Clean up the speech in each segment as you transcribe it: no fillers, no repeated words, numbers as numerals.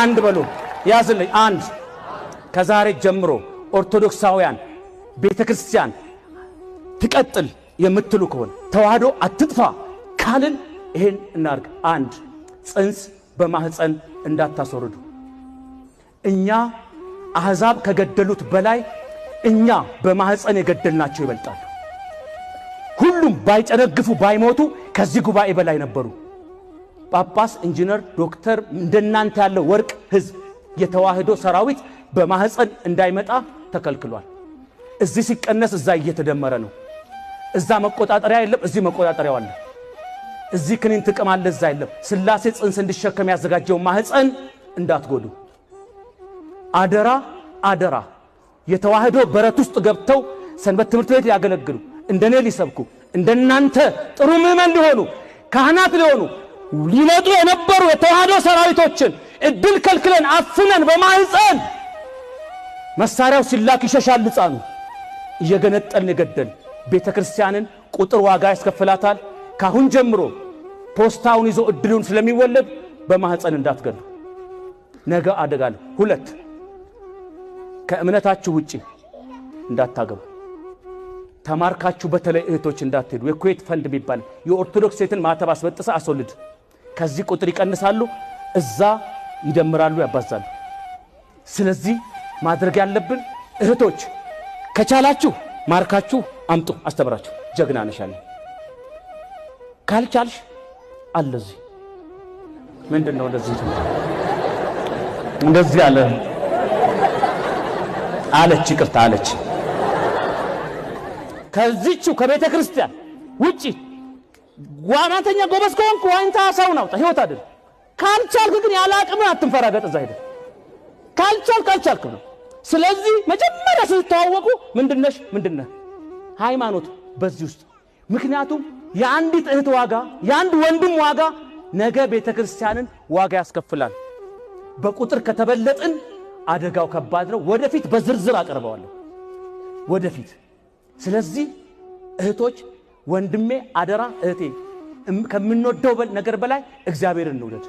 አንድ በሉ ያዝልኝ አንድ ከዛሬ ጀምሮ ኦርቶዶክሳውያን ቤተክርስቲያን ትቀጥል የምትሉ ከሆነ ተዋህዶ አትጥፋ ካልን ይሄን እናርግ አንድ ጽንስ በማህፀን እንዳታስወርዱ እኛ አህዛብ ከገደሉት በላይ እኛ በማህፀን የገደልናቸው ይበልጣሉ ሁሉም ባይጨነግፉ ባይሞቱ ከዚህ ጉባኤ በላይ ነበሩ ጳጳስ ኢንጂነር ዶክተር እንደናንተ ያለው ወርቅ ህዝብ የተዋህዶ ሰራዊት በማህፀን እንዳይመጣ ተከልክሏል እዚህ ሲቀነስ እዛ እየተደመረ ነው እዛ መቆጣጠሪያ የለም እዚህ መቆጣጠሪያው አለ እዚህ ክኒን ጥቅም አለ እዛ የለም ስላሴ ጽንስ እንዲሸከም ያዘጋጀው ማህፀን እንዳትጎዱ አደራ አደራ የተዋህዶ በረት ውስጥ ገብተው ሰንበት ትምህርት ቤት ያገለግሉ እንደኔ ሊሰብኩ እንደናንተ ጥሩ ምዕመን ሊሆኑ ካህናት ሊሆኑ ሊመጡ የነበሩ የተዋህዶ ሰራዊቶችን እድል ከልክለን አፍነን በማህፀን መሳሪያው ሲላክ ይሸሻል ህፃኑ እየገነጠልን ገደል ቤተክርስቲያንን ቁጥር ዋጋ ያስከፍላታል ካሁን ጀምሮ ፖስታውን ይዞ እድሉን ስለሚወለድ በማህፀን እንዳትገሉ ነገ አደጋለ ሁለት ከእምነታችሁ ውጪ እንዳታገቡ ተማርካችሁ በተለይ እህቶች እንዳትሄዱ የኩዌት ፈንድ የሚባል የኦርቶዶክስ ሴትን ማተብ አስበጥሰ አስወልድ ከዚህ ቁጥር ይቀንሳሉ እዛ ይደምራሉ ያባዛሉ ስለዚህ ማድረግ ያለብን እህቶች ከቻላችሁ ማርካችሁ አምጡ አስተምራችሁ ጀግና ነሻለ ካልቻልሽ አለዚህ ምንድነው እንደዚህ አለች ይቅርታ አለች ከዚህቹ ከቤተ ክርስቲያን ውጪ ዋናተኛ ጎበዝ ከሆንኩ ዋንታ ሰው ነው ህይወት አይደል ካልቻልክ ግን ያላቅም አትንፈራገጥ እዛ ሄደ ካልቻልክ ነው ስለዚህ መጀመሪያ ስትተዋወቁ ምንድነህ ሃይማኖት በዚህ ውስጥ ምክንያቱም የአንዲት እህት ዋጋ የአንድ ወንድም ዋጋ ነገ ቤተክርስቲያንን ዋጋ ያስከፍላል በቁጥር ከተበለጥን አደጋው ከባድ ነው ወደፊት በዝርዝር አቀርበዋለሁ ወደፊት ስለዚህ እህቶች ወንድሜ አደራ እህቴ ከምንወደው ነገር በላይ እግዚአብሔርን እንውደድ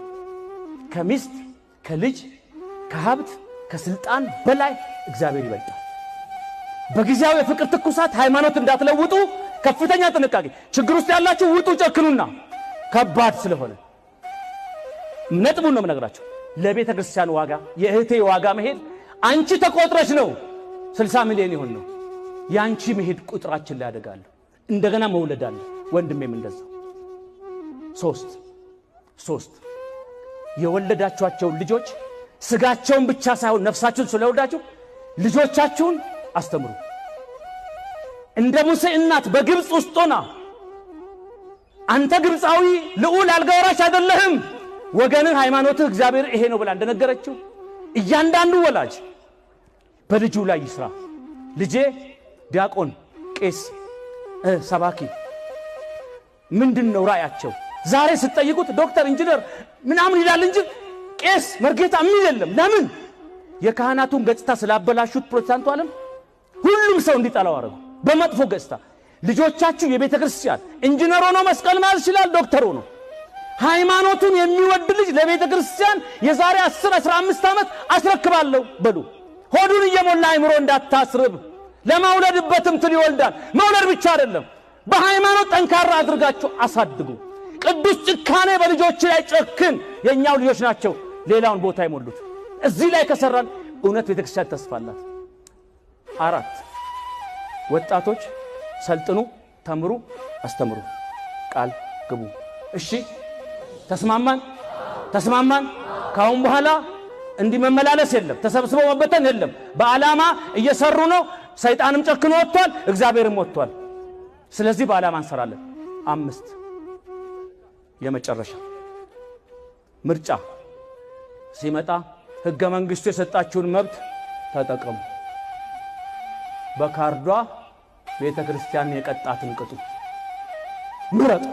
ከሚስት ከልጅ ከሀብት ከስልጣን በላይ እግዚአብሔር ይበልጣል በጊዜያዊ የፍቅር ትኩሳት ሃይማኖት እንዳትለውጡ ከፍተኛ ጥንቃቄ ችግር ውስጥ ያላችሁ ውጡ ጨክኑና ከባድ ስለሆነ ነጥቡን ነው የምነግራችሁ ለቤተ ክርስቲያን ዋጋ የእህቴ ዋጋ መሄድ አንቺ ተቆጥረሽ ነው 60 ሚሊዮን ይሆን ነው ያንቺ መሄድ ቁጥራችን ላይ ያደጋል እንደገና መውለድ አለ ወንድሜም እንደዛው ሶስት የወለዳችኋቸው ልጆች ስጋቸውን ብቻ ሳይሆን ነፍሳቸውን ስለወልዳችሁ ልጆቻችሁን አስተምሩ እንደ ሙሴ እናት በግብጽ ውስጥ ሆና አንተ ግብጻዊ ልዑል አልጋወራሽ አይደለህም ወገንህ ሃይማኖትህ እግዚአብሔር ይሄ ነው ብላ እንደነገረችው እያንዳንዱ ወላጅ በልጁ ላይ ይስራ ልጄ ዲያቆን ቄስ ሰባኪ ምንድነው ራያቸው ዛሬ ስትጠይቁት ዶክተር ኢንጂነር ምናምን ይላል እንጂ ቄስ መርጌታ ምን የለም ለምን የካህናቱን ገጽታ ስላበላሹት ፕሮቴስታንቱ ዓለም ሁሉም ሰው እንዲጠላው አረጉ በመጥፎ ገጽታ ልጆቻችሁ የቤተ ክርስቲያን ኢንጂነር ሆኖ መስቀል ማዝ ይችላል ዶክተር ሆኖ ሃይማኖቱን የሚወድ ልጅ ለቤተ ክርስቲያን የዛሬ 10-15 ዓመት አስረክባለሁ በሉ ሆዱን እየሞላ አይምሮ እንዳታስርብ ለማውለድበትም ትል ይወልዳል መውለድ ብቻ አይደለም በሃይማኖት ጠንካራ አድርጋችሁ አሳድጉ ቅዱስ ጭካኔ በልጆች ላይ ጨክን የኛው ልጆች ናቸው ሌላውን ቦታ ይሞሉት እዚህ ላይ ከሰራን እውነት ቤተ ክርስቲያን ተስፋላት 4 ወጣቶች ሰልጥኑ ተምሩ አስተምሩ ቃል ግቡ እሺ ተስማማን ካሁን በኋላ እንዲመመላለስ የለም ተሰብስበው መበተን የለም በአላማ እየሰሩ ነው ሰይጣንም ጨክኖ ወጥቷል እግዚአብሔርም ወጥቷል ስለዚህ በአላማ እንሰራለን 5 የመጨረሻ ምርጫ ሲመጣ ህገ መንግስቱ የሰጣችሁን መብት ተጠቀሙ በካርዷ ቤተ ክርስቲያን የቀጣትን ቅጡ ምረጡ